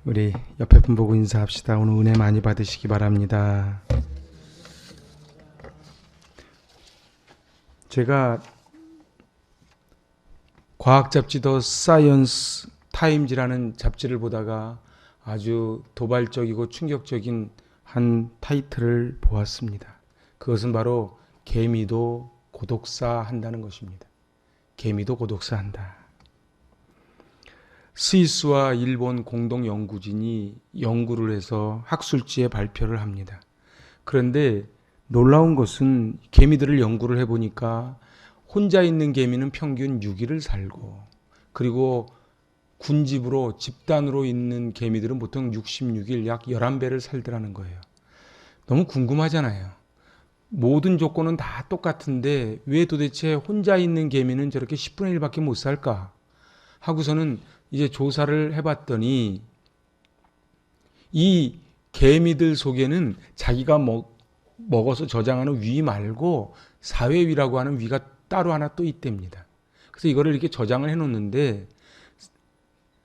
우리 옆에 분 보고 인사합시다. 오늘 은혜 많이 받으시기 바랍니다. 제가 과학 잡지 더 사이언스 타임즈라는 잡지를 보다가 아주 도발적이고 충격적인 한 타이틀을 보았습니다. 그것은 바로 개미도 고독사 한다는 것입니다. 개미도 고독사 한다. 스위스와 일본 공동 연구진이 연구를 해서 학술지에 발표를 합니다. 그런데 놀라운 것은 개미들을 연구를 해보니까 혼자 있는 개미는 평균 6일을 살고, 그리고 군집으로 집단으로 있는 개미들은 보통 66일, 약 11배를 살더라는 거예요. 너무 궁금하잖아요. 모든 조건은 다 똑같은데 왜 도대체 혼자 있는 개미는 저렇게 10분의 1밖에 못 살까 하고서는 이제 조사를 해봤더니 이 개미들 속에는 자기가 먹어서 저장하는 위 말고 사회위라고 하는 위가 따로 하나 또 있답니다. 그래서 이거를 이렇게 저장을 해놓는데,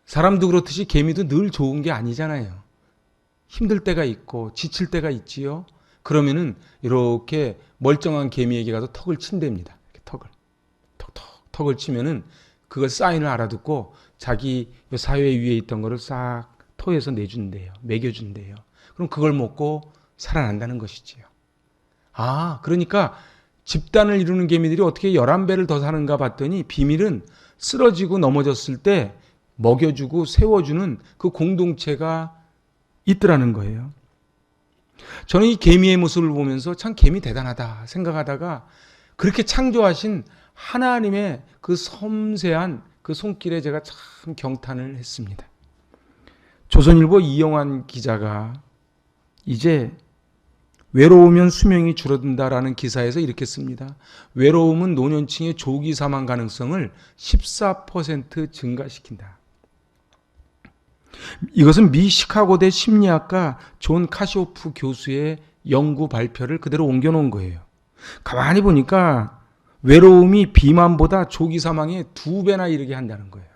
사람도 그렇듯이 개미도 늘 좋은 게 아니잖아요. 힘들 때가 있고 지칠 때가 있지요. 그러면은 이렇게 멀쩡한 개미에게 가서 턱을 친답니다. 이렇게 턱을 치면은 그걸 사인을 알아듣고 자기 사회 위에 있던 거를 싹 토해서 내준대요. 먹여준대요. 그럼 그걸 먹고 살아난다는 것이지요. 그러니까 집단을 이루는 개미들이 어떻게 11배를 더 사는가 봤더니 비밀은 쓰러지고 넘어졌을 때 먹여주고 세워주는 그 공동체가 있더라는 거예요. 저는 이 개미의 모습을 보면서 참 개미 대단하다 생각하다가, 그렇게 창조하신 하나님의 그 섬세한 그 손길에 제가 참 경탄을 했습니다. 조선일보 이영환 기자가 이제 외로우면 수명이 줄어든다라는 기사에서 이렇게 씁니다. 외로움은 노년층의 조기 사망 가능성을 14% 증가시킨다. 이것은 미 시카고대 심리학가 존 카시오프 교수의 연구 발표를 그대로 옮겨놓은 거예요. 가만히 보니까 외로움이 비만보다 조기 사망에 2배나 이르게 한다는 거예요.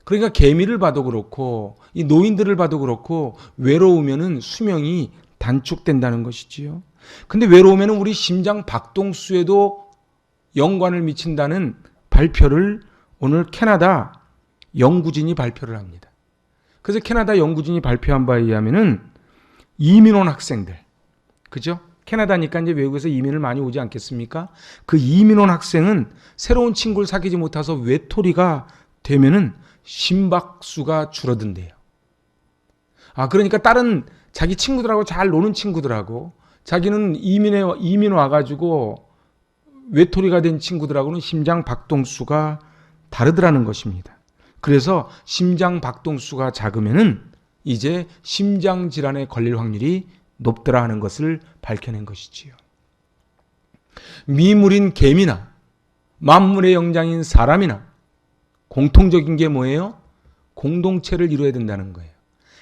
그러니까 개미를 봐도 그렇고 이 노인들을 봐도 그렇고 외로우면은 수명이 단축된다는 것이지요. 근데 외로우면은 우리 심장 박동수에도 연관을 미친다는 발표를 오늘 캐나다 연구진이 발표를 합니다. 그래서 캐나다 연구진이 발표한 바에 의하면은 이민 온 학생들, 그죠? 캐나다니까 이제 외국에서 이민을 많이 오지 않겠습니까? 그 이민 온 학생은 새로운 친구를 사귀지 못해서 외톨이가 되면은 심박수가 줄어든대요. 그러니까 다른 자기 친구들하고 잘 노는 친구들하고, 자기는 이민 와가지고 외톨이가 된 친구들하고는 심장 박동수가 다르더라는 것입니다. 그래서 심장 박동수가 작으면은 이제 심장 질환에 걸릴 확률이 높더라 하는 것을 밝혀낸 것이지요. 미물인 개미나 만물의 영장인 사람이나 공통적인 게 뭐예요? 공동체를 이루어야 된다는 거예요.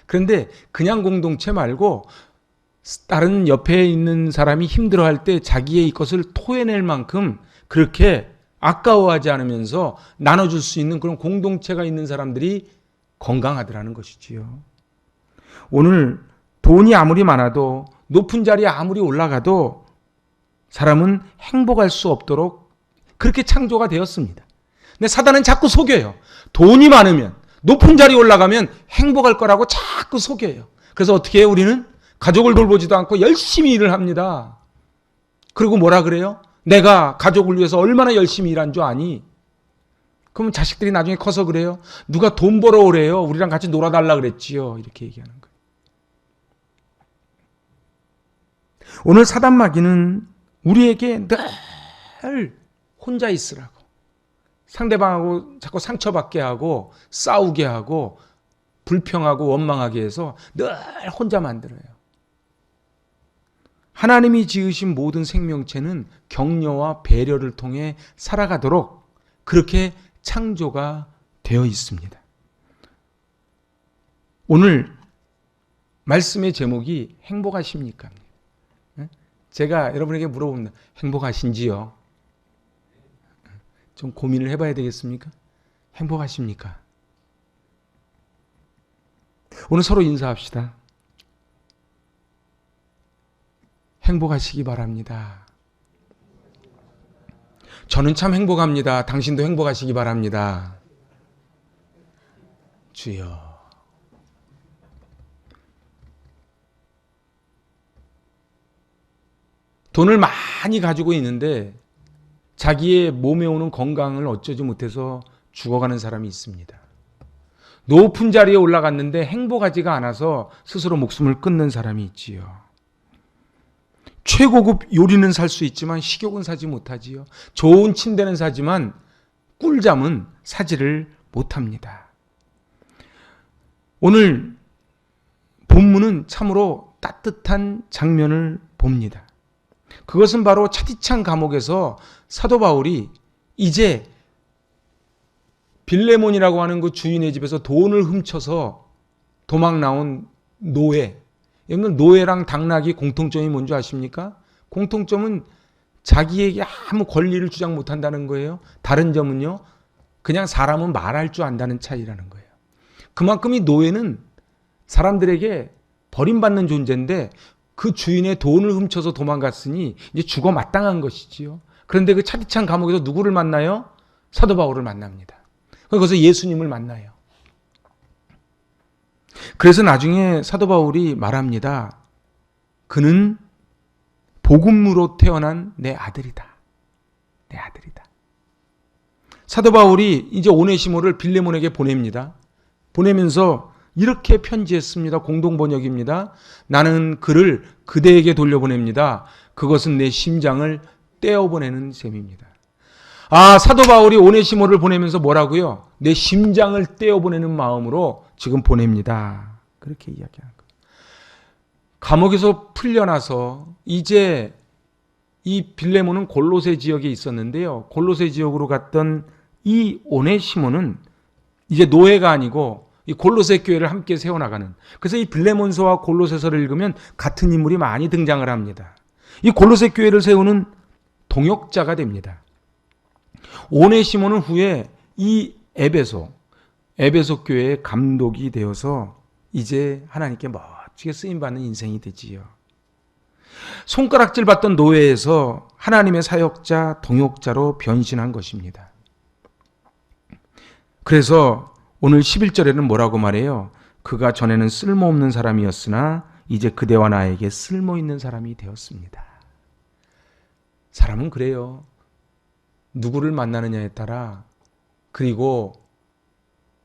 그런데 그냥 공동체 말고 다른 옆에 있는 사람이 힘들어할 때 자기의 것을 토해낼 만큼 그렇게 아까워하지 않으면서 나눠줄 수 있는 그런 공동체가 있는 사람들이 건강하더라는 것이지요. 오늘 돈이 아무리 많아도 높은 자리에 아무리 올라가도 사람은 행복할 수 없도록 그렇게 창조가 되었습니다. 근데 사단은 자꾸 속여요. 돈이 많으면, 높은 자리에 올라가면 행복할 거라고 자꾸 속여요. 그래서 어떻게 해요? 우리는 가족을 돌보지도 않고 열심히 일을 합니다. 그리고 뭐라 그래요? 내가 가족을 위해서 얼마나 열심히 일한 줄 아니? 그러면 자식들이 나중에 커서 그래요. 누가 돈 벌어 오래요. 우리랑 같이 놀아달라 그랬지요. 이렇게 얘기하는 거예요. 오늘 사단마귀는 우리에게 늘 혼자 있으라고, 상대방하고 자꾸 상처받게 하고 싸우게 하고 불평하고 원망하게 해서 늘 혼자 만들어요. 하나님이 지으신 모든 생명체는 격려와 배려를 통해 살아가도록 그렇게 창조가 되어 있습니다. 오늘 말씀의 제목이 행복하십니까? 제가 여러분에게 물어봅니다. 행복하신지요? 좀 고민을 해봐야 되겠습니까? 행복하십니까? 오늘 서로 인사합시다. 행복하시기 바랍니다. 저는 참 행복합니다. 당신도 행복하시기 바랍니다. 주여. 돈을 많이 가지고 있는데 자기의 몸에 오는 건강을 어쩌지 못해서 죽어가는 사람이 있습니다. 높은 자리에 올라갔는데 행복하지가 않아서 스스로 목숨을 끊는 사람이 있지요. 최고급 요리는 살 수 있지만 식욕은 사지 못하지요. 좋은 침대는 사지만 꿀잠은 사지를 못합니다. 오늘 본문은 참으로 따뜻한 장면을 봅니다. 그것은 바로 차디찬 감옥에서 사도 바울이 이제 빌레몬이라고 하는 그 주인의 집에서 돈을 훔쳐서 도망 나온 노예. 여러분, 노예랑 당나귀 공통점이 뭔지 아십니까? 공통점은 자기에게 아무 권리를 주장 못한다는 거예요. 다른 점은요, 그냥 사람은 말할 줄 안다는 차이라는 거예요. 그만큼 이 노예는 사람들에게 버림받는 존재인데 그 주인의 돈을 훔쳐서 도망갔으니 이제 죽어 마땅한 것이지요. 그런데 그 차디찬 감옥에서 누구를 만나요? 사도 바울을 만납니다. 거기서 예수님을 만나요. 그래서 나중에 사도 바울이 말합니다. 그는 복음으로 태어난 내 아들이다. 내 아들이다. 사도 바울이 이제 오네시모를 빌레몬에게 보냅니다. 보내면서 이렇게 편지했습니다. 공동번역입니다. 나는 그를 그대에게 돌려보냅니다. 그것은 내 심장을 떼어보내는 셈입니다. 사도 바울이 오네시모를 보내면서 뭐라고요? 내 심장을 떼어보내는 마음으로 지금 보냅니다. 그렇게 이야기하는 거예요. 감옥에서 풀려나서 이제 이 빌레몬은 골로새 지역에 있었는데요. 골로새 지역으로 갔던 이 오네시모는 이제 노예가 아니고 이 골로새 교회를 함께 세워나가는, 그래서 이 빌레몬서와 골로새서를 읽으면 같은 인물이 많이 등장을 합니다. 이 골로새 교회를 세우는 동역자가 됩니다. 오네시모는 후에 이 에베소 교회의 감독이 되어서 이제 하나님께 멋지게 쓰임받는 인생이 되지요. 손가락질 받던 노예에서 하나님의 사역자, 동역자로 변신한 것입니다. 그래서 오늘 11절에는 뭐라고 말해요? 그가 전에는 쓸모없는 사람이었으나 이제 그대와 나에게 쓸모있는 사람이 되었습니다. 사람은 그래요. 누구를 만나느냐에 따라, 그리고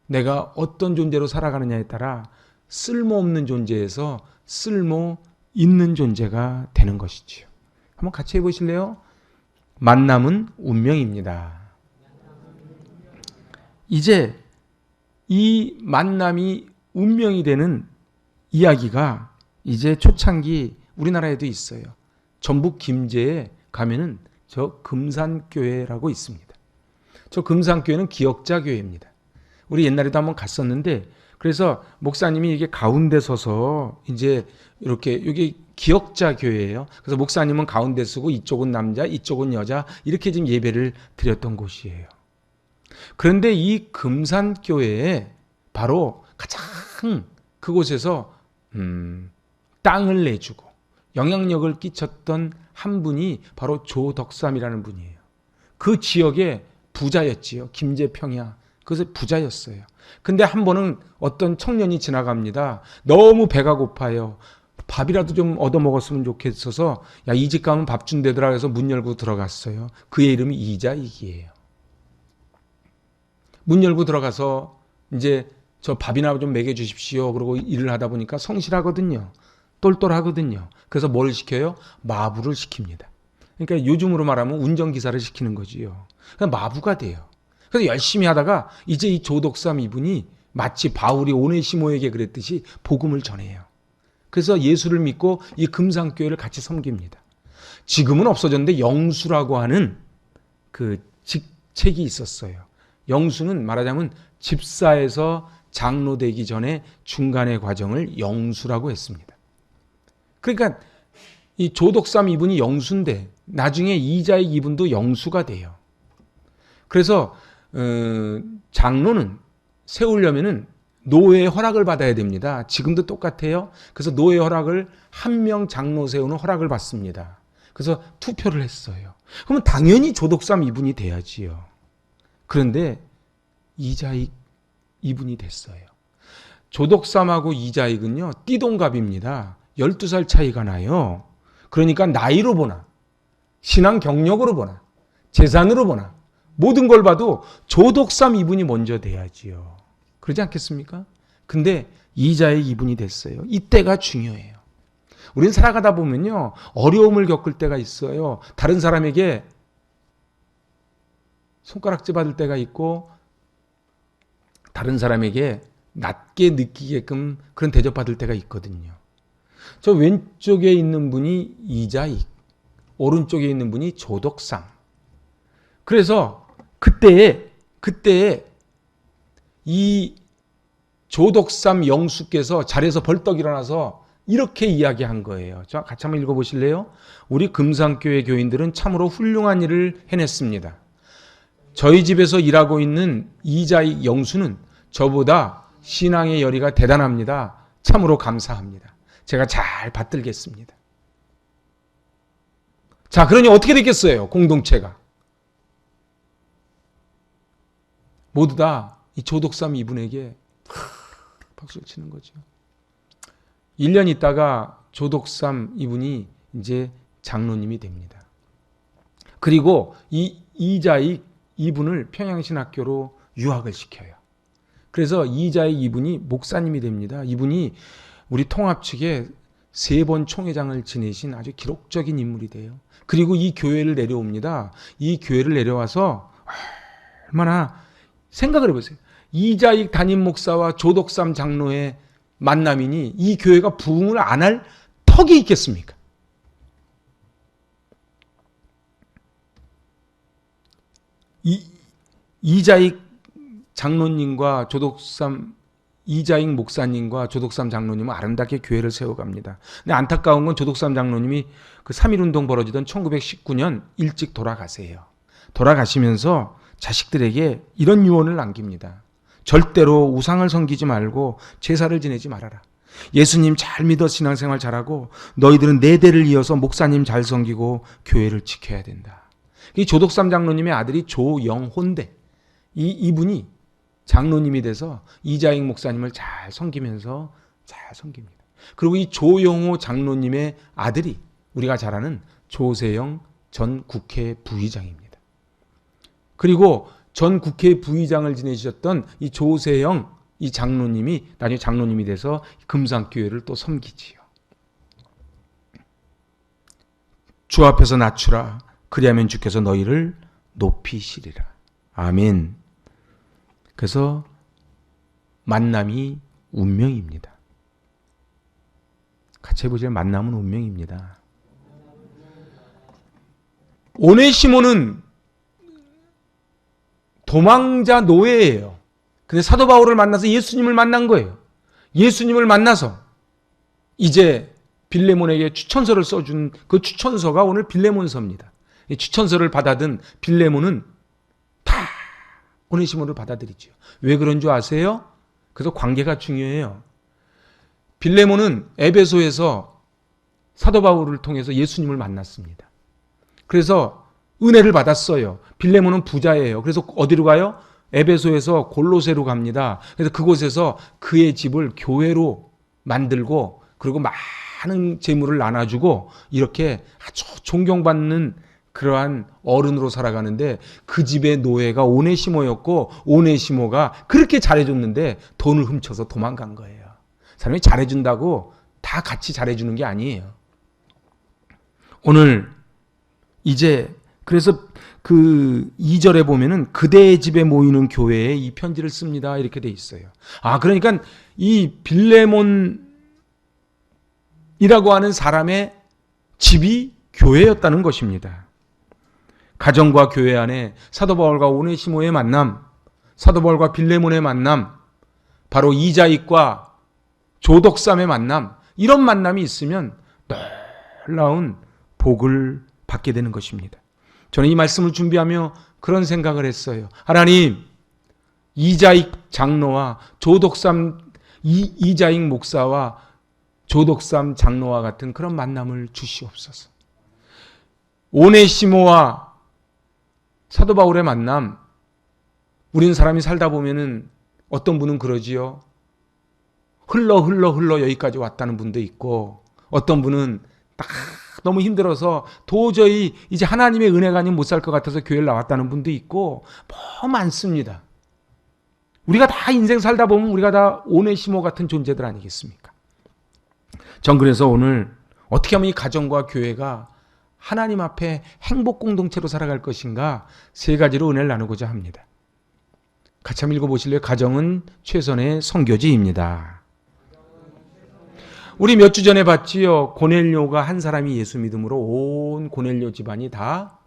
내가 어떤 존재로 살아가느냐에 따라 쓸모없는 존재에서 쓸모 있는 존재가 되는 것이지요. 한번 같이 해보실래요? 만남은 운명입니다. 이제 이 만남이 운명이 되는 이야기가 이제 초창기 우리나라에도 있어요. 전북 김제에 가면은 저 금산교회라고 있습니다. 저 금산교회는 기역자교회입니다. 우리 옛날에도 한번 갔었는데, 그래서 목사님이 이게 가운데 서서 이제 이렇게, 여기 기역자교회예요. 그래서 목사님은 가운데 서고 이쪽은 남자, 이쪽은 여자, 이렇게 지금 예배를 드렸던 곳이에요. 그런데 이 금산교회에 바로 가장 그곳에서 땅을 내주고 영향력을 끼쳤던 한 분이 바로 조덕삼이라는 분이에요. 그 지역의 부자였지요. 김제 평야. 그래서 부자였어요. 근데 한 번은 어떤 청년이 지나갑니다. 너무 배가 고파요. 밥이라도 좀 얻어먹었으면 좋겠어서, 야, 이 집 가면 밥 준대더라 해서 문 열고 들어갔어요. 그의 이름이 이자익이에요. 문 열고 들어가서 이제 저 밥이나 좀 먹여주십시오. 그러고 일을 하다 보니까 성실하거든요. 똘똘하거든요. 그래서 뭘 시켜요? 마부를 시킵니다. 그러니까 요즘으로 말하면 운전기사를 시키는 거지요. 그러니까 마부가 돼요. 그래서 열심히 하다가 이제 이 조덕삼 이분이 마치 바울이 오네시모에게 그랬듯이 복음을 전해요. 그래서 예수를 믿고 이 금산교회를 같이 섬깁니다. 지금은 없어졌는데 영수라고 하는 그 직책이 있었어요. 영수는 말하자면 집사에서 장로 되기 전에 중간의 과정을 영수라고 했습니다. 그러니까 이 조덕삼 이분이 영수인데 나중에 이자익 이분도 영수가 돼요. 그래서 장로는 세우려면은 노예의 허락을 받아야 됩니다. 지금도 똑같아요. 그래서 노예 허락을 한 명 장로 세우는 허락을 받습니다. 그래서 투표를 했어요. 그러면 당연히 조독삼 이분이 돼야지요. 그런데 이자익 이분이 됐어요. 조독삼하고 이자익은요, 띠동갑입니다. 12살 차이가 나요. 그러니까 나이로 보나, 신앙 경력으로 보나, 재산으로 보나, 모든 걸 봐도 조독삼 이분이 먼저 돼야지요. 그러지 않겠습니까? 근데 이자익 이분이 됐어요. 이때가 중요해요. 우리는 살아가다 보면요, 어려움을 겪을 때가 있어요. 다른 사람에게 손가락질 받을 때가 있고, 다른 사람에게 낮게 느끼게끔 그런 대접받을 때가 있거든요. 저 왼쪽에 있는 분이 이자익, 오른쪽에 있는 분이 조독삼. 그래서 그때에 이 조독삼 영수께서 자리에서 벌떡 일어나서 이렇게 이야기한 거예요. 자, 같이 한번 읽어보실래요? 우리 금산교회 교인들은 참으로 훌륭한 일을 해냈습니다. 저희 집에서 일하고 있는 이자익 영수는 저보다 신앙의 열의가 대단합니다. 참으로 감사합니다. 제가 잘 받들겠습니다. 자, 그러니 어떻게 됐겠어요? 공동체가. 모두 다 이 조독삼 이분에게 박수를 치는 거죠. 1년 있다가 조독삼 이분이 이제 장로님이 됩니다. 그리고 이 이자익 이분을 평양신학교로 유학을 시켜요. 그래서 이자익 이분이 목사님이 됩니다. 이분이 우리 통합 측에 3번 총회장을 지내신 아주 기록적인 인물이 돼요. 그리고 이 교회를 내려옵니다. 이 교회를 내려와서 얼마나 생각을 해보세요. 이자익 담임 목사와 조독삼 장로의 만남이니 이 교회가 부흥을 안 할 턱이 있겠습니까? 이자익 장로님과 조독삼 이자익 목사님과 조독삼 장로님은 아름답게 교회를 세워갑니다. 근데 안타까운 건 조독삼 장로님이 그 3.1운동 벌어지던 1919년 일찍 돌아가세요. 돌아가시면서 자식들에게 이런 유언을 남깁니다. 절대로 우상을 섬기지 말고 제사를 지내지 말아라. 예수님 잘 믿어 신앙생활 잘하고 너희들은 내 대를 이어서 목사님 잘 섬기고 교회를 지켜야 된다. 이 조독삼 장로님의 아들이 조영호인데 이분이 장로님이 돼서 이자익 목사님을 잘 섬기면서 잘 섬깁니다. 그리고 이 조영호 장로님의 아들이 우리가 잘 아는 조세영 전 국회 부의장입니다. 그리고 전 국회 부의장을 지내셨던 이 조세영 이 장로님이 나중에 장로님이 돼서 금산교회를 또 섬기지요. 주 앞에서 낮추라. 그리하면 주께서 너희를 높이시리라. 아멘. 그래서 만남이 운명입니다. 같이 해보세요. 만남은 운명입니다. 오네시모는 도망자 노예예요. 근데 사도 바울을 만나서 예수님을 만난 거예요. 예수님을 만나서 이제 빌레몬에게 추천서를 써준 그 추천서가 오늘 빌레몬서입니다. 이 추천서를 받아든 빌레몬은 다 오네시모를 받아들이죠. 왜 그런 줄 아세요? 그래서 관계가 중요해요. 빌레몬은 에베소에서 사도 바울을 통해서 예수님을 만났습니다. 그래서 은혜를 받았어요. 빌레몬은 부자예요. 그래서 어디로 가요? 에베소에서 골로새로 갑니다. 그래서 그곳에서 그의 집을 교회로 만들고 그리고 많은 재물을 나눠주고 이렇게 아주 존경받는 그러한 어른으로 살아가는데 그 집의 노예가 오네시모였고 오네시모가 그렇게 잘해줬는데 돈을 훔쳐서 도망간 거예요. 사람이 잘해준다고 다 같이 잘해주는 게 아니에요. 오늘 이제 그래서 그 2절에 보면은 그대의 집에 모이는 교회에 이 편지를 씁니다. 이렇게 돼 있어요. 아, 그러니까 이 빌레몬이라고 하는 사람의 집이 교회였다는 것입니다. 가정과 교회 안에 사도 바울과 오네시모의 만남, 사도 바울과 빌레몬의 만남, 바로 이자익과 조독삼의 만남, 이런 만남이 있으면 놀라운 복을 받게 되는 것입니다. 저는 이 말씀을 준비하며 그런 생각을 했어요. 하나님, 이자익 장로와 조덕삼 이자익 목사와 조덕삼 장로와 같은 그런 만남을 주시옵소서. 오네시모와 사도 바울의 만남, 우리는 사람이 살다 보면은 어떤 분은 그러지요. 흘러 여기까지 왔다는 분도 있고, 어떤 분은 딱 너무 힘들어서 도저히 이제 하나님의 은혜가 아니면 못 살 것 같아서 교회를 나왔다는 분도 있고, 뭐 많습니다. 우리가 다 인생 살다 보면 우리가 다 오네시모 같은 존재들 아니겠습니까? 전 그래서 오늘 어떻게 하면 이 가정과 교회가 하나님 앞에 행복 공동체로 살아갈 것인가 세 가지로 은혜를 나누고자 합니다. 같이 한번 읽어보실래요? 가정은 최선의 선교지입니다. 우리 몇 주 전에 봤지요. 고넬료가 한 사람이 예수 믿음으로 온 고넬료 집안이 다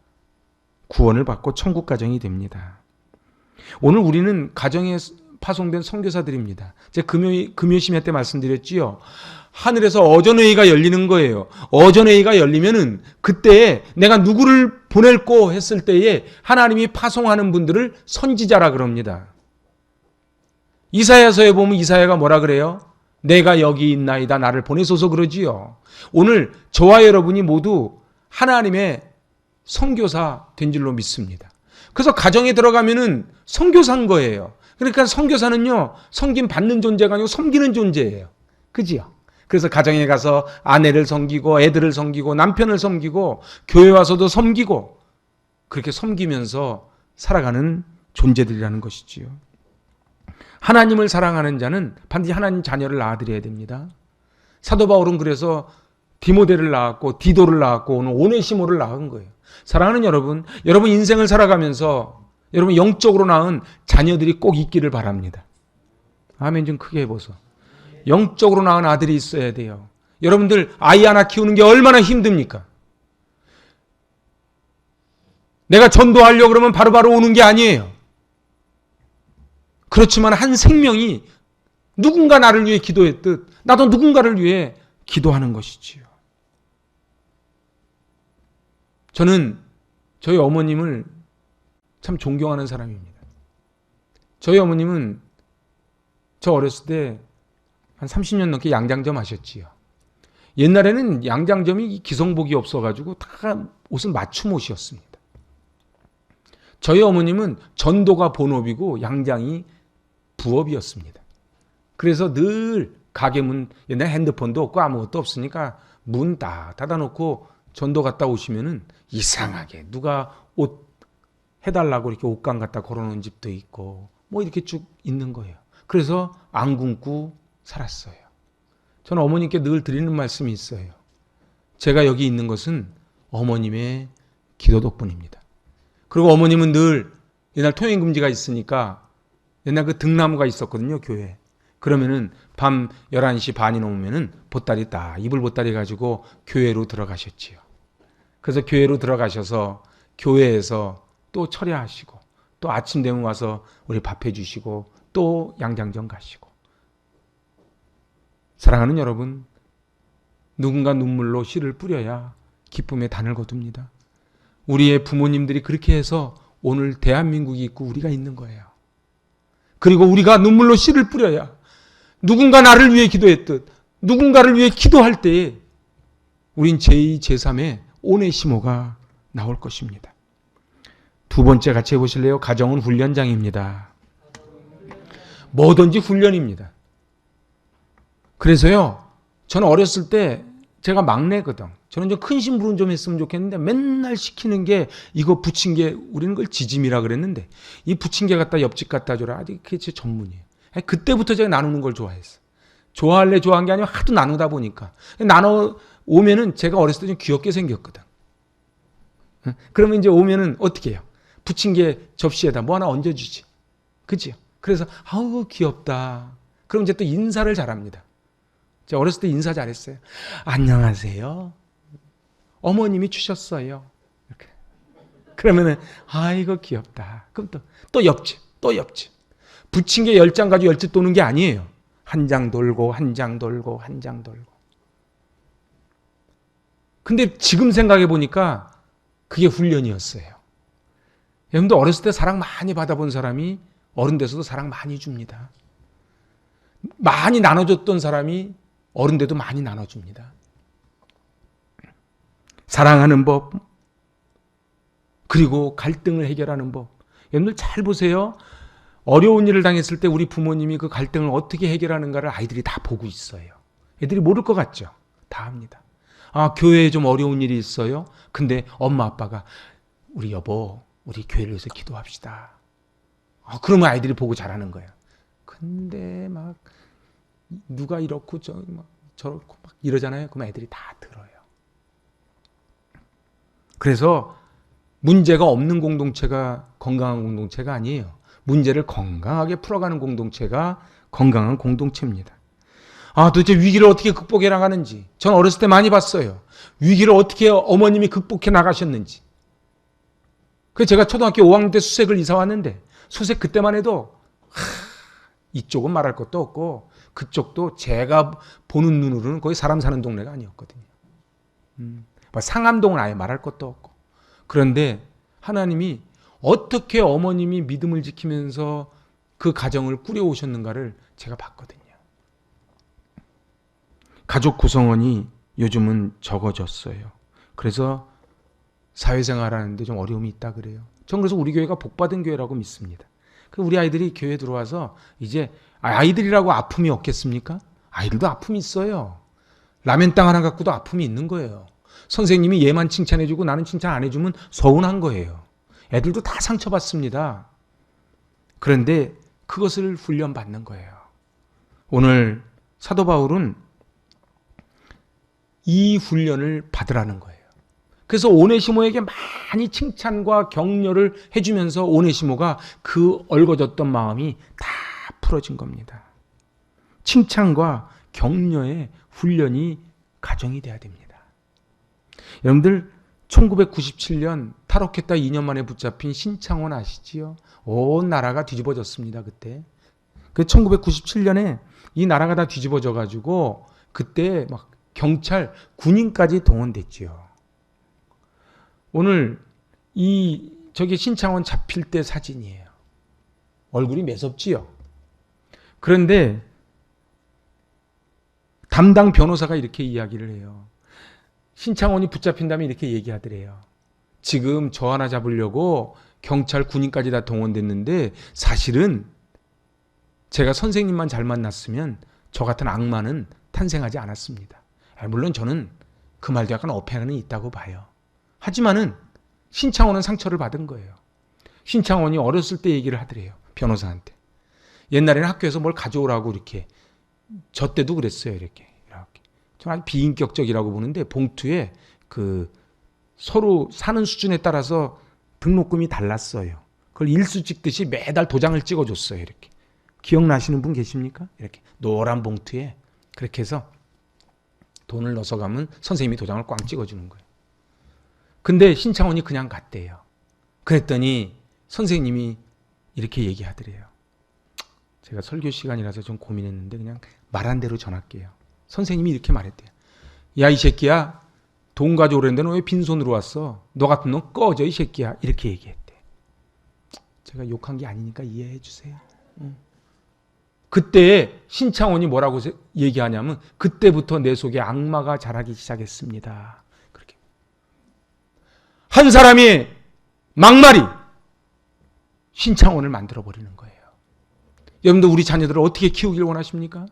구원을 받고 천국 가정이 됩니다. 오늘 우리는 가정에 파송된 선교사들입니다. 제가 금요 심야 때 말씀드렸지요. 하늘에서 어전회의가 열리는 거예요. 어전회의가 열리면은 그때 내가 누구를 보낼꼬 했을 때에 하나님이 파송하는 분들을 선지자라 그럽니다. 이사야서에 보면 이사야가 뭐라 그래요? 내가 여기 있나이다 나를 보내소서 그러지요. 오늘 저와 여러분이 모두 하나님의 선교사 된 줄로 믿습니다. 그래서 가정에 들어가면은 선교사인 거예요. 그러니까 선교사는요, 섬김 받는 존재가 아니고 섬기는 존재예요. 그지요? 그래서 가정에 가서 아내를 섬기고 애들을 섬기고 남편을 섬기고 교회 와서도 섬기고 그렇게 섬기면서 살아가는 존재들이라는 것이지요. 하나님을 사랑하는 자는 반드시 하나님 자녀를 낳아드려야 됩니다. 사도 바울은 그래서 디모데를 낳았고 디도를 낳았고 오늘 오네시모를 낳은 거예요. 사랑하는 여러분, 여러분 인생을 살아가면서 여러분 영적으로 낳은 자녀들이 꼭 있기를 바랍니다. 아멘 좀 크게 해보소. 영적으로 낳은 아들이 있어야 돼요. 여러분들 아이 하나 키우는 게 얼마나 힘듭니까? 내가 전도하려고 그러면 바로바로 오는 게 아니에요. 그렇지만 한 생명이 누군가 나를 위해 기도했듯 나도 누군가를 위해 기도하는 것이지요. 저는 저희 어머님을 참 존경하는 사람입니다. 저희 어머님은 저 어렸을 때 한 30년 넘게 양장점 하셨지요. 옛날에는 양장점이 기성복이 없어가지고 다 옷은 맞춤 옷이었습니다. 저희 어머님은 전도가 본업이고 양장이 부업이었습니다. 그래서 늘 가게 문, 옛날에 핸드폰도 없고 아무것도 없으니까 문 다 닫아놓고 전도 갔다 오시면은 이상하게 누가 옷 해달라고 이렇게 옷감 갖다 걸어놓은 집도 있고 뭐 이렇게 쭉 있는 거예요. 그래서 안 굶고 살았어요. 저는 어머님께 늘 드리는 말씀이 있어요. 제가 여기 있는 것은 어머님의 기도 덕분입니다. 그리고 어머님은 늘 옛날 통행금지가 있으니까 옛날 그 등나무가 있었거든요, 교회에. 그러면은 밤 11시 반이 넘으면은 보따리 딱 이불 보따리 가지고 교회로 들어가셨지요. 그래서 교회로 들어가셔서 교회에서 또 철야하시고 또 아침 되면 와서 우리 밥 해주시고 또 양장점 가시고. 사랑하는 여러분, 누군가 눈물로 씨를 뿌려야 기쁨의 단을 거둡니다. 우리의 부모님들이 그렇게 해서 오늘 대한민국이 있고 우리가 있는 거예요. 그리고 우리가 눈물로 씨를 뿌려야 누군가 나를 위해 기도했듯 누군가를 위해 기도할 때에 우린 제2, 제3의 오네시모가 나올 것입니다. 두 번째 같이 해보실래요? 가정은 훈련장입니다. 뭐든지 훈련입니다. 그래서요, 저는 어렸을 때 제가 막내거든. 저는 좀 큰 심부름 좀 했으면 좋겠는데 맨날 시키는 게 이거 부침개, 우리는 그걸 지짐이라 그랬는데 이 부침개 갖다 옆집 갖다 줘라. 그게 제 전문이에요. 그때부터 제가 나누는 걸 좋아했어. 좋아할래 좋아한 게 아니라 하도 나누다 보니까. 나눠 오면은 제가 어렸을 때 좀 귀엽게 생겼거든. 그러면 이제 오면은 어떻게 해요? 부침개 접시에다 뭐 하나 얹어주지. 그죠? 그래서 아우 귀엽다. 그럼 이제 또 인사를 잘합니다. 제가 어렸을 때 인사 잘했어요. 안녕하세요. 어머님이 주셨어요. 이렇게. 그러면은 아이고 귀엽다. 그럼 또 옆집, 또 옆집. 부침개 10장 가지고 10집 도는 게 아니에요. 한 장 돌고 한 장 돌고 한 장 돌고. 근데 지금 생각해 보니까 그게 훈련이었어요. 여러분도 어렸을 때 사랑 많이 받아본 사람이 어른 돼서도 사랑 많이 줍니다. 많이 나눠줬던 사람이 어른 돼도 많이 나눠줍니다. 사랑하는 법, 그리고 갈등을 해결하는 법. 여러분들 잘 보세요. 어려운 일을 당했을 때 우리 부모님이 그 갈등을 어떻게 해결하는가를 아이들이 다 보고 있어요. 애들이 모를 것 같죠? 다 합니다. 아, 교회에 좀 어려운 일이 있어요? 근데 엄마 아빠가 우리 여보, 우리 교회를 위해서 기도합시다. 그러면 아이들이 보고 잘하는 거예요. 근데 막 누가 이렇고 저렇고 막 이러잖아요. 그럼 애들이 다 들어요. 그래서 문제가 없는 공동체가 건강한 공동체가 아니에요. 문제를 건강하게 풀어가는 공동체가 건강한 공동체입니다. 도대체 위기를 어떻게 극복해 나가는지 전 어렸을 때 많이 봤어요. 위기를 어떻게 어머님이 극복해 나가셨는지. 그래서 제가 초등학교 5학년 때 수색을 이사 왔는데 수색 그때만 해도 이쪽은 말할 것도 없고 그쪽도 제가 보는 눈으로는 거의 사람 사는 동네가 아니었거든요. 상암동은 아예 말할 것도 없고. 그런데 하나님이 어떻게 어머님이 믿음을 지키면서 그 가정을 꾸려오셨는가를 제가 봤거든요. 가족 구성원이 요즘은 적어졌어요. 그래서 사회생활 하는데 좀 어려움이 있다 그래요. 전 그래서 우리 교회가 복받은 교회라고 믿습니다. 우리 아이들이 교회 들어와서 이제 아이들이라고 아픔이 없겠습니까? 아이들도 아픔이 있어요. 라면 땅 하나 갖고도 아픔이 있는 거예요. 선생님이 얘만 칭찬해주고 나는 칭찬 안 해주면 서운한 거예요. 애들도 다 상처받습니다. 그런데 그것을 훈련받는 거예요. 오늘 사도 바울은 이 훈련을 받으라는 거예요. 그래서 오네시모에게 많이 칭찬과 격려를 해주면서 오네시모가 그 얼거졌던 마음이 다 풀어진 겁니다. 칭찬과 격려의 훈련이 가정이 돼야 됩니다. 여러분들 1997년 탈옥했다 2년 만에 붙잡힌 신창원 아시지요? 온 나라가 뒤집어졌습니다. 그때. 그 1997년에 이 나라가 다 뒤집어져 가지고 그때 막 경찰, 군인까지 동원됐지요. 오늘 저게 신창원 잡힐 때 사진이에요. 얼굴이 매섭지요. 그런데 담당 변호사가 이렇게 이야기를 해요. 신창원이 붙잡힌 다음에 이렇게 얘기하더래요. 지금 저 하나 잡으려고 경찰, 군인까지 다 동원됐는데 사실은 제가 선생님만 잘 만났으면 저 같은 악마는 탄생하지 않았습니다. 물론 저는 그 말도 약간 어폐는 있다고 봐요. 하지만은 신창원은 상처를 받은 거예요. 신창원이 어렸을 때 얘기를 하더래요. 변호사한테. 옛날에는 학교에서 뭘 가져오라고 이렇게. 저 때도 그랬어요. 이렇게. 저는 아주 비인격적이라고 보는데 봉투에 그 서로 사는 수준에 따라서 등록금이 달랐어요. 그걸 일수 찍듯이 매달 도장을 찍어줬어요. 이렇게. 기억나시는 분 계십니까? 이렇게 노란 봉투에 그렇게 해서 돈을 넣어서 가면 선생님이 도장을 꽝 찍어주는 거예요. 근데 신창원이 그냥 갔대요. 그랬더니 선생님이 이렇게 얘기하더래요. 제가 설교 시간이라서 좀 고민했는데 그냥 말한 대로 전할게요. 선생님이 이렇게 말했대요. 야, 이 새끼야, 돈 가져오려는데 너 왜 빈손으로 왔어? 너 같은 놈 꺼져, 이 새끼야. 이렇게 얘기했대. 제가 욕한 게 아니니까 이해해 주세요. 그때 신창원이 뭐라고 얘기하냐면 그때부터 내 속에 악마가 자라기 시작했습니다. 그렇게. 한 사람이 막말이 신창원을 만들어버리는 거예요. 여러분들 우리 자녀들을 어떻게 키우길 원하십니까?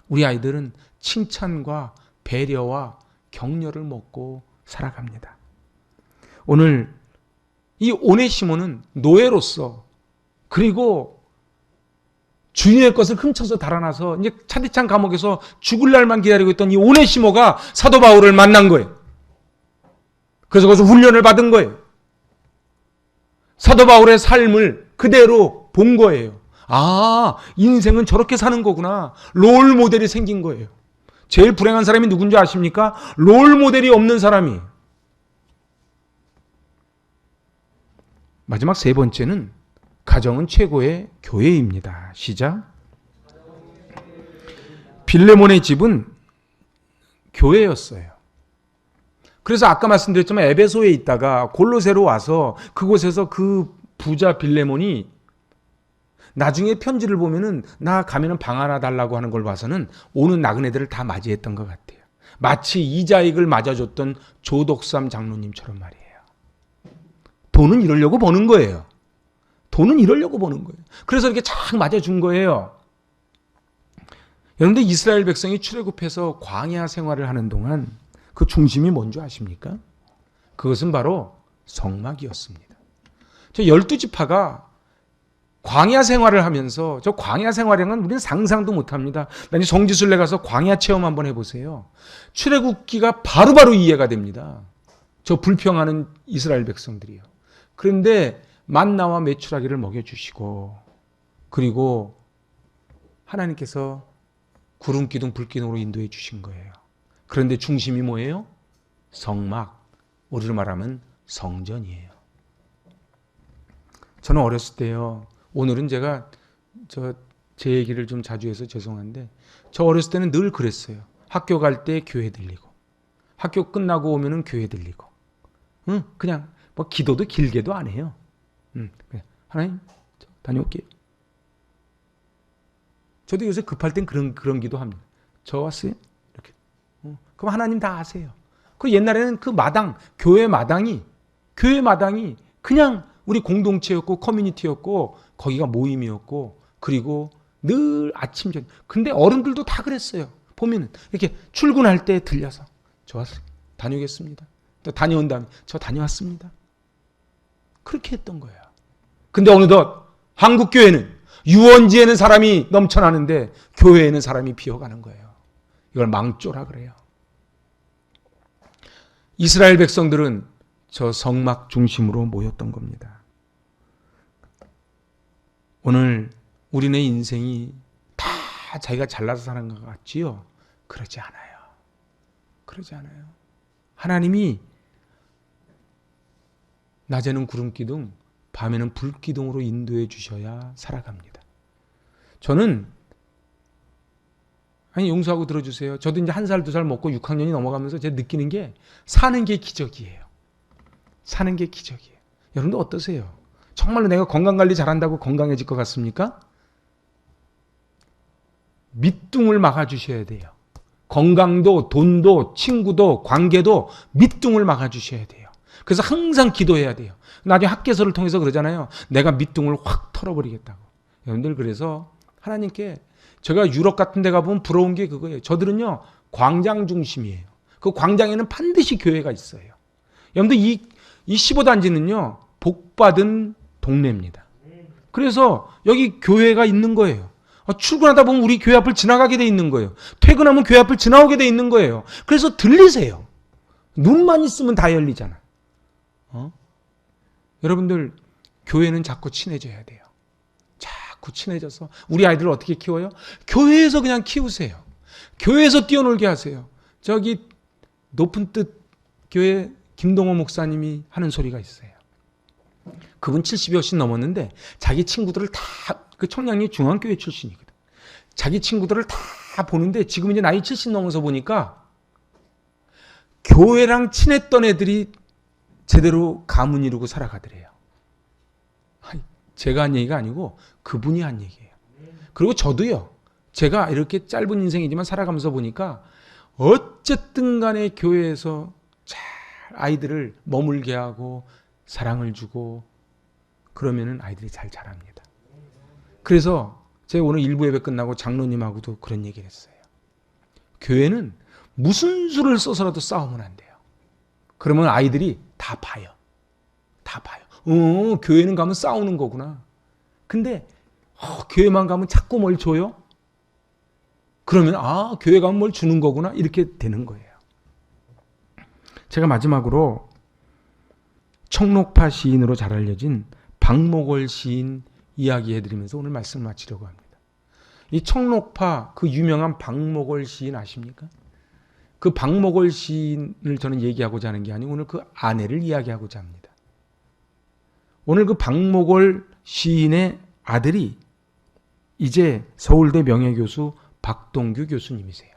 우리 아이들은 칭찬과 배려와 격려를 먹고 살아갑니다. 오늘 이 오네시모는 노예로서 그리고 주인의 것을 훔쳐서 달아나서 이제 차디찬 감옥에서 죽을 날만 기다리고 있던 이 오네시모가 사도 바울을 만난 거예요. 그래서 거기서 훈련을 받은 거예요. 사도 바울의 삶을 그대로 본 거예요. 아, 인생은 저렇게 사는 거구나. 롤 모델이 생긴 거예요. 제일 불행한 사람이 누군지 아십니까? 롤 모델이 없는 사람이. 마지막 세 번째는 가정은 최고의 교회입니다. 시작. 빌레몬의 집은 교회였어요. 그래서 아까 말씀드렸지만 에베소에 있다가 골로새로 와서 그곳에서 그 부자 빌레몬이 나중에 편지를 보면은 나 가면은 방 하나 달라고 하는 걸 봐서는 오는 나그네들을 다 맞이했던 것 같아요. 마치 이자익을 맞아줬던 조덕삼 장로님처럼 말이에요. 돈은 이러려고 버는 거예요. 돈은 이러려고 버는 거예요. 그래서 이렇게 착 맞아준 거예요. 여러분들 이스라엘 백성이 출애굽해서 광야 생활을 하는 동안 그 중심이 뭔지 아십니까? 그것은 바로 성막이었습니다. 저 12지파가 광야 생활을 하면서 저 광야 생활이란 우리는 상상도 못합니다. 나중에 성지순례 가서 광야 체험 한번 해보세요. 출애굽기가 바로바로 이해가 됩니다. 저 불평하는 이스라엘 백성들이요. 그런데 만나와 메추라기를 먹여주시고 그리고 하나님께서 구름 기둥 불 기둥으로 인도해 주신 거예요. 그런데 중심이 뭐예요? 성막, 우리로 말하면 성전이에요. 저는 어렸을 때요. 오늘은 제가 제 얘기를 좀 자주 해서 죄송한데 저 어렸을 때는 늘 그랬어요. 학교 갈 때 교회 들리고 학교 끝나고 오면은 교회 들리고 그냥 뭐 기도도 길게도 안 해요. 그냥 하나님 다녀올게요. 저도 요새 급할 땐 그런 기도 합니다. 저 왔어요? 이렇게. 그럼 하나님 다 아세요. 그 옛날에는 그 마당, 교회 마당이 그냥 우리 공동체였고 커뮤니티였고 거기가 모임이었고 그리고 늘 아침 전. 근데 어른들도 다 그랬어요. 보면은 이렇게 출근할 때 들려서 저 왔어요. 다녀오겠습니다. 또 다녀온 다음에 저 다녀왔습니다. 그렇게 했던 거예요. 근데 어느덧 한국 교회는 유원지에는 사람이 넘쳐나는데 교회에는 사람이 비어가는 거예요. 이걸 망조라 그래요. 이스라엘 백성들은 저 성막 중심으로 모였던 겁니다. 오늘 우리네 인생이 다 자기가 잘나서 사는 것 같지요? 그러지 않아요. 그러지 않아요. 하나님이 낮에는 구름기둥, 밤에는 불기둥으로 인도해 주셔야 살아갑니다. 저는 용서하고 들어주세요. 저도 이제 1살, 2살 먹고 6학년이 넘어가면서 제가 느끼는 게 사는 게 기적이에요. 사는 게 기적이에요. 여러분도 어떠세요? 정말로 내가 건강관리 잘한다고 건강해질 것 같습니까? 밑둥을 막아주셔야 돼요. 건강도, 돈도, 친구도, 관계도 밑둥을 막아주셔야 돼요. 그래서 항상 기도해야 돼요. 나중에 학개서를 통해서 그러잖아요. 내가 밑둥을 확 털어버리겠다고. 여러분들 그래서 하나님께 제가 유럽 같은 데 가보면 부러운 게 그거예요. 저들은요 광장 중심이에요. 그 광장에는 반드시 교회가 있어요. 여러분들 이 15단지는요 복받은 동네입니다. 그래서 여기 교회가 있는 거예요. 출근하다 보면 우리 교회 앞을 지나가게 돼 있는 거예요. 퇴근하면 교회 앞을 지나오게 돼 있는 거예요. 그래서 들리세요. 눈만 있으면 다 열리잖아. 여러분들 교회는 자꾸 친해져야 돼요. 자꾸 친해져서 우리 아이들을 어떻게 키워요? 교회에서 그냥 키우세요. 교회에서 뛰어놀게 하세요. 저기 높은 뜻 교회 김동호 목사님이 하는 소리가 있어요. 그분 70이 훨씬 넘었는데 자기 친구들을 다 그 청량리 중앙교회 출신이거든. 자기 친구들을 다 보는데 지금 이제 나이 70 넘어서 보니까 교회랑 친했던 애들이 제대로 가문 이루고 살아가더래요. 제가 한 얘기가 아니고 그분이 한 얘기예요. 그리고 저도요. 제가 이렇게 짧은 인생이지만 살아가면서 보니까 어쨌든 간에 교회에서 잘 아이들을 머물게 하고 사랑을 주고 그러면은 아이들이 잘 자랍니다. 그래서 제가 오늘 일부 예배 끝나고 장로님하고도 그런 얘기를 했어요. 교회는 무슨 수를 써서라도 싸우면 안 돼요. 그러면 아이들이 다 봐요. 다 봐요. 교회는 가면 싸우는 거구나. 근데 교회만 가면 자꾸 뭘 줘요? 그러면 교회 가면 뭘 주는 거구나. 이렇게 되는 거예요. 제가 마지막으로 청록파 시인으로 잘 알려진 박목월 시인 이야기해드리면서 오늘 말씀을 마치려고 합니다. 이 청록파 그 유명한 박목월 시인 아십니까? 그 박목월 시인을 저는 얘기하고자 하는 게 아니고 오늘 그 아내를 이야기하고자 합니다. 오늘 그 박목월 시인의 아들이 이제 서울대 명예교수 박동규 교수님이세요.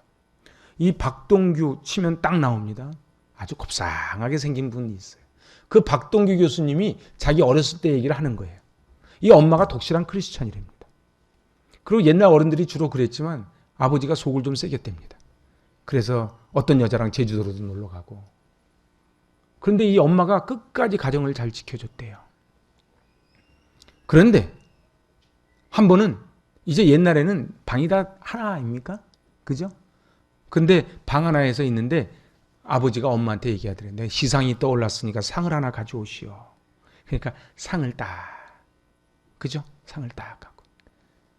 이 박동규 치면 딱 나옵니다. 아주 곱상하게 생긴 분이 있어요. 그 박동규 교수님이 자기 어렸을 때 얘기를 하는 거예요. 이 엄마가 독실한 크리스찬이랍니다. 그리고 옛날 어른들이 주로 그랬지만 아버지가 속을 좀 세게 뗍니다. 그래서 어떤 여자랑 제주도로도 놀러 가고. 그런데 이 엄마가 끝까지 가정을 잘 지켜줬대요. 그런데 한 번은 이제 옛날에는 방이 다 하나 아닙니까? 그죠? 근데 방 하나에서 있는데 아버지가 엄마한테 얘기하더래. 내 시상이 떠올랐으니까 상을 하나 가져오시오. 그러니까 상을 딱, 그죠? 상을 딱 갖고.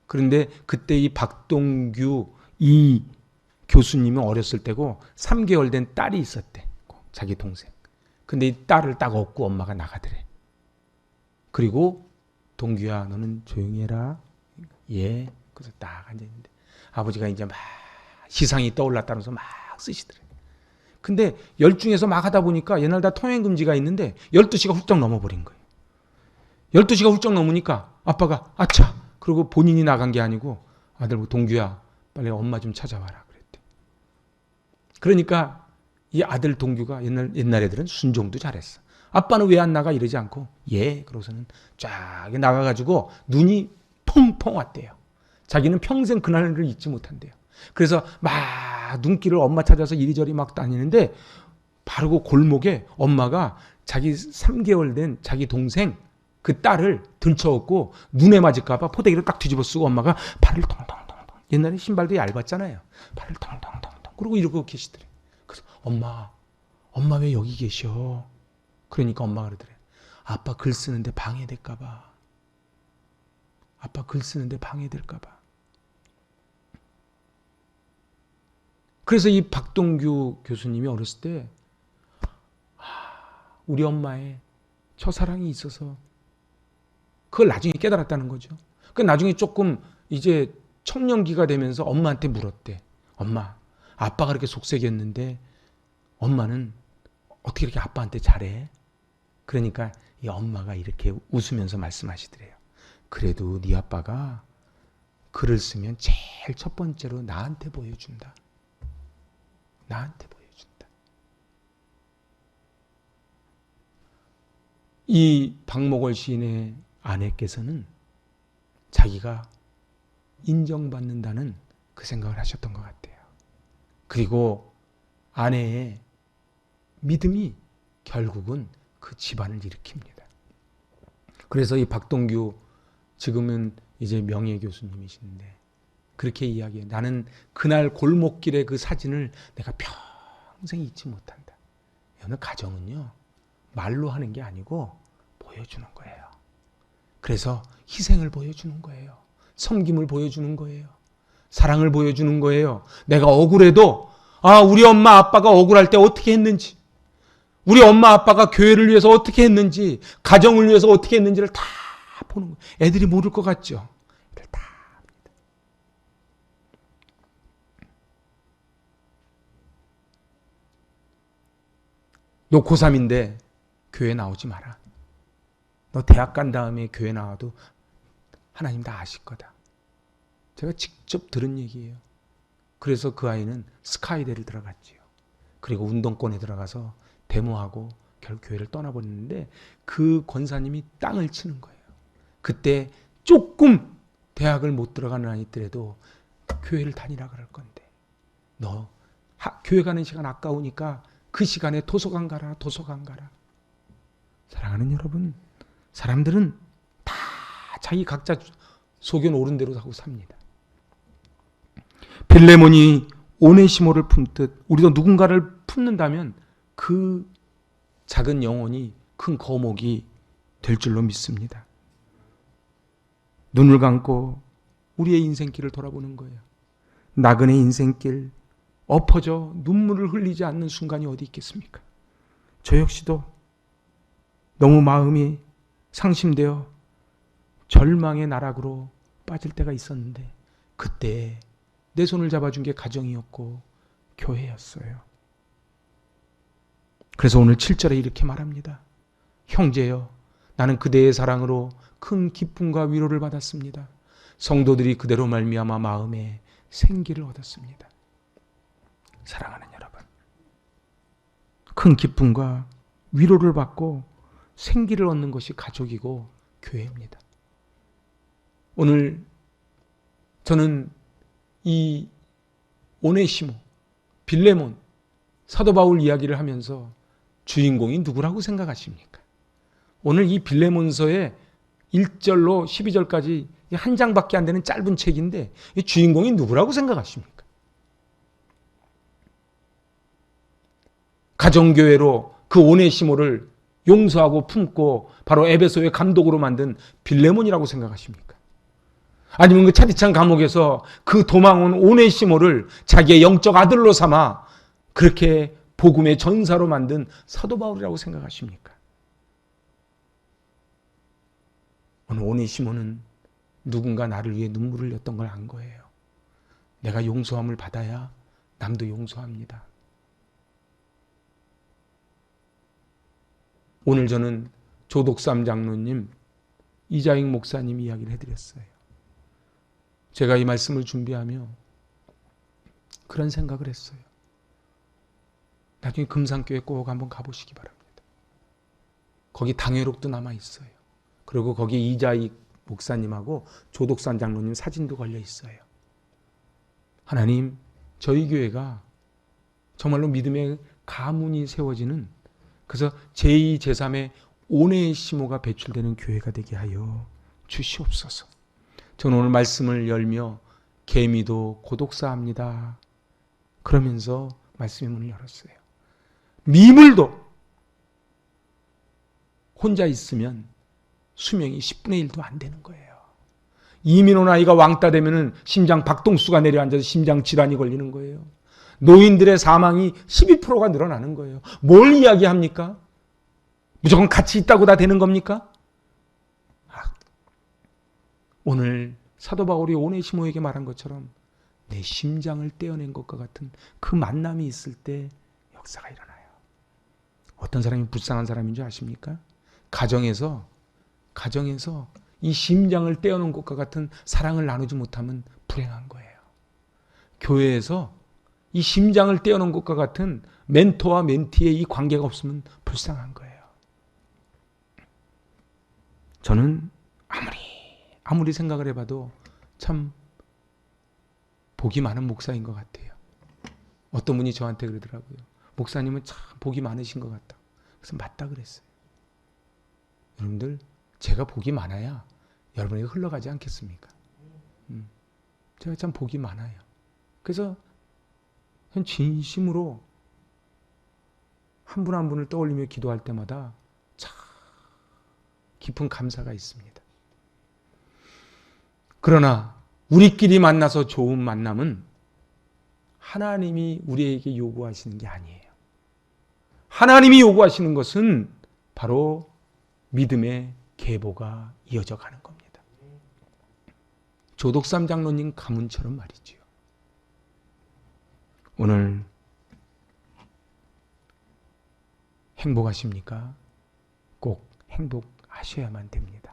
그런데 그때 이 박동규 이 교수님은 어렸을 때고 3개월 된 딸이 있었대. 자기 동생. 근데 이 딸을 딱 업고 엄마가 나가더래. 그리고 동규야 너는 조용히 해라. 예. 그래서 딱 앉아있는데 아버지가 이제 막 시상이 떠올랐다면서 막 쓰시더래. 근데 열중해서 막 하다 보니까 옛날 다 통행금지가 있는데 12시가 훌쩍 넘어버린 거예요. 12시가 훌쩍 넘으니까 아빠가 아차. 그리고 본인이 나간 게 아니고 아들 동규야 빨리 엄마 좀 찾아와라 그랬대. 그러니까 이 아들 동규가 옛날 애들은 순종도 잘했어. 아빠는 왜 안 나가 이러지 않고 예 그러고서는 쫙 나가가지고 눈이 펑펑 왔대요. 자기는 평생 그날을 잊지 못한대요. 그래서 막 눈길을 엄마 찾아서 이리저리 막 다니는데 바로 그 골목에 엄마가 자기 3개월 된 자기 동생 그 딸을 들쳐업고 눈에 맞을까봐 포대기를 딱 뒤집어 쓰고 엄마가 발을 텅텅텅텅 옛날에 신발도 얇았잖아요. 발을 텅텅텅텅 그러고 이러고 계시더래. 그래서 엄마 왜 여기 계셔? 그러니까 엄마가 그러더래. 아빠 글 쓰는데 방해될까봐. 아빠 글 쓰는데 방해될까봐. 그래서 이 박동규 교수님이 어렸을 때 우리 엄마의 첫사랑이 있어서 그걸 나중에 깨달았다는 거죠. 그 나중에 조금 이제 청년기가 되면서 엄마한테 물었대. 엄마, 아빠가 그렇게 속색이었는데 엄마는 어떻게 이렇게 아빠한테 잘해? 그러니까 이 엄마가 이렇게 웃으면서 말씀하시더래요. 그래도 네 아빠가 글을 쓰면 제일 첫 번째로 나한테 보여준다. 나한테 보여준다. 이 박목월 시인의 아내께서는 자기가 인정받는다는 그 생각을 하셨던 것 같아요. 그리고 아내의 믿음이 결국은 그 집안을 일으킵니다. 그래서 이 박동규 지금은 이제 명예 교수님이신데 그렇게 이야기해요. 나는 그날 골목길의 그 사진을 내가 평생 잊지 못한다. 여러분 가정은요 말로 하는 게 아니고 보여주는 거예요. 그래서 희생을 보여주는 거예요. 섬김을 보여주는 거예요. 사랑을 보여주는 거예요. 내가 억울해도 우리 엄마 아빠가 억울할 때 어떻게 했는지, 우리 엄마 아빠가 교회를 위해서 어떻게 했는지, 가정을 위해서 어떻게 했는지를 다 보는 거예요. 애들이 모를 것 같죠? 다 합니다. 너 고3인데 교회 나오지 마라. 너 대학 간 다음에 교회 나와도 하나님 다 아실 거다. 제가 직접 들은 얘기예요. 그래서 그 아이는 스카이대를 들어갔지요. 그리고 운동권에 들어가서 데모하고 결국 교회를 떠나버렸는데 그 권사님이 땅을 치는 거예요. 그때 조금 대학을 못 들어가는 아이들에도 교회를 다니라 그럴 건데 너 교회 가는 시간 아까우니까 그 시간에 도서관 가라. 도서관 가라. 사랑하는 여러분, 사람들은 다 자기 각자 소견 옳은 대로 하고 삽니다. 빌레몬이 오네시모를 품듯 우리도 누군가를 품는다면 그 작은 영혼이 큰 거목이 될 줄로 믿습니다. 눈을 감고 우리의 인생길을 돌아보는 거예요. 나그네 인생길 엎어져 눈물을 흘리지 않는 순간이 어디 있겠습니까? 저 역시도 너무 마음이 상심되어 절망의 나락으로 빠질 때가 있었는데 그때 내 손을 잡아준 게 가정이었고 교회였어요. 그래서 오늘 7절에 이렇게 말합니다. 형제여, 나는 그대의 사랑으로 큰 기쁨과 위로를 받았습니다. 성도들이 그대로 말미암아 마음에 생기를 얻었습니다. 사랑하는 여러분, 큰 기쁨과 위로를 받고 생기를 얻는 것이 가족이고 교회입니다. 오늘 저는 이 오네시모, 빌레몬, 사도 바울 이야기를 하면서 주인공이 누구라고 생각하십니까? 오늘 이 빌레몬서의 1절로 12절까지 한 장밖에 안 되는 짧은 책인데 이 주인공이 누구라고 생각하십니까? 가정교회로 그 오네시모를 용서하고 품고 바로 에베소의 감독으로 만든 빌레몬이라고 생각하십니까? 아니면 그 차디찬 감옥에서 그 도망온 오네시모를 자기의 영적 아들로 삼아 그렇게 복음의 전사로 만든 사도 바울이라고 생각하십니까? 오늘 오네시모는 누군가 나를 위해 눈물을 흘렸던 걸 안 거예요. 내가 용서함을 받아야 남도 용서합니다. 오늘 저는 조독삼 장로님, 이자익 목사님 이야기를 해드렸어요. 제가 이 말씀을 준비하며 그런 생각을 했어요. 나중에 금산교회 꼭 한번 가보시기 바랍니다. 거기 당회록도 남아있어요. 그리고 거기 이자익 목사님하고 조독산 장로님 사진도 걸려 있어요. 하나님, 저희 교회가 정말로 믿음의 가문이 세워지는, 그래서 제2, 제3의 오네시모가 배출되는 교회가 되게 하여 주시옵소서. 저는 오늘 말씀을 열며 개미도 고독사합니다. 그러면서 말씀의 문을 열었어요. 미물도 혼자 있으면 수명이 10분의 1도 안 되는 거예요. 이민호 나이가 왕따 되면은 심장 박동수가 내려앉아서 심장 질환이 걸리는 거예요. 노인들의 사망이 12%가 늘어나는 거예요. 뭘 이야기합니까? 무조건 같이 있다고 다 되는 겁니까? 오늘 사도 바울이 오네시모에게 말한 것처럼 내 심장을 떼어낸 것과 같은 그 만남이 있을 때 역사가 일어나요. 어떤 사람이 불쌍한 사람인 줄 아십니까? 가정에서 이 심장을 떼어놓은 것과 같은 사랑을 나누지 못하면 불행한 거예요. 교회에서 이 심장을 떼어놓은 것과 같은 멘토와 멘티의 이 관계가 없으면 불쌍한 거예요. 저는 아무리 생각을 해봐도 참 복이 많은 목사인 것 같아요. 어떤 분이 저한테 그러더라고요. 목사님은 참 복이 많으신 것 같다. 그래서 맞다 그랬어요. 여러분들, 제가 복이 많아야 여러분에게 흘러가지 않겠습니까? 제가 참 복이 많아요. 그래서 진심으로 한 분 한 분을 떠올리며 기도할 때마다 참 깊은 감사가 있습니다. 그러나 우리끼리 만나서 좋은 만남은 하나님이 우리에게 요구하시는 게 아니에요. 하나님이 요구하시는 것은 바로 믿음의 계보가 이어져 가는 겁니다. 조독삼 장로님 가문처럼 말이지요. 오늘 행복하십니까? 꼭 행복하셔야만 됩니다.